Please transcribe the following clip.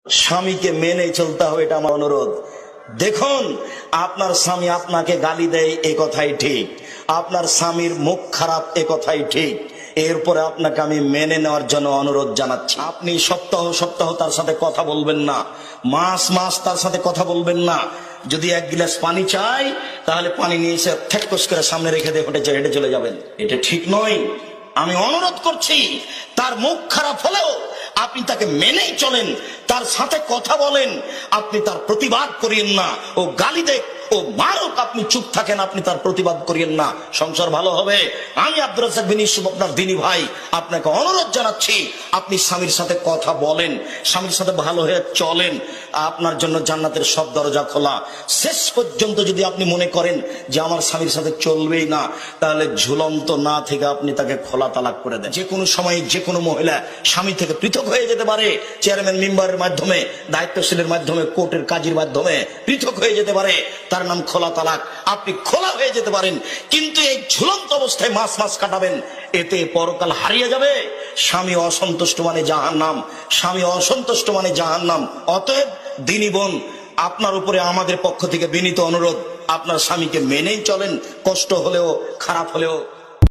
স্বামীকে মেনে চলতে হবে, এটা আমার অনুরোধ। দেখুন, আপনার স্বামী আপনাকে গালি দেয়, এ কথাই ঠিক। আপনার স্বামীর মুখ খারাপ, এ কথাই ঠিক। এরপরে আপনাকে আমি মেনে নেওয়ার জন্য অনুরোধ জানাচ্ছি। আপনি সপ্তাহ সপ্তাহ তার সাথে কথা বলবেন না, মাস মাস তার সাথে কথা বলবেন না। যদি এক গিলাস পানি চাই, তাহলে পানি নিয়ে এসে ঠেকস করে সামনে রেখে দিয়ে হেঁটে চলে যাবেন। এটা ঠিক নয়। আমি অনুরোধ করছি, তার মুখ খারাপ হলেও আপনি তাকে মেনেই চলেন, তার সাথে কথা বলেন। আপনি তার প্রতিবাদ করিয়েন না। ও গালি দেখ, ও মারুক, আপনি চুপ থাকেন, আপনি তার প্রতিবাদ করিয়েন না। সংসার ভালো হবে। আমি আব্দুর রাজ্জাক বিন ইউসুফ, আপনার দিনী ভাই, আপনাকে অনুরোধ জানাচ্ছি, আপনি স্বামীর সাথে কথা বলেন, স্বামীর সাথে ভালো হয়ে চলেন। আপনার জন্য জান্নাতের সব দরজা খোলা। শেষ পর্যন্ত যদি আপনি মনে করেন যে আমার স্বামীর সাথে চলবেই না, তাহলে ঝুলন্ত না থেকে আপনি তাকে খোলা তালাক করে দেন। যে কোনো সময় যে কোনো মহিলা স্বামী থেকে পৃথক হয়ে যেতে পারে। চেয়ারম্যান মেম্বারের মাধ্যমে, দায়িত্বশীলের মাধ্যমে, কোর্টের কাজীর মাধ্যমে পৃথক হয়ে যেতে পারে। তার নাম খোলা তালাক। আপনি খোলা হয়ে যেতে পারেন, কিন্তু এই ঝুলন্ত অবস্থায় মাস মাস কাটাবেন, এতে পরকাল হারিয়ে যাবে। স্বামী অসন্তুষ্ট মানে জাহান্নাম, স্বামী অসন্তুষ্ট মানে জাহান্নাম। অতএব দিনী বোন, আপনার উপরে আমাদের পক্ষ থেকে বিনীত অনুরোধ, আপনার স্বামীকে মেনেই চলেন, কষ্ট হলেও, খারাপ হলেও।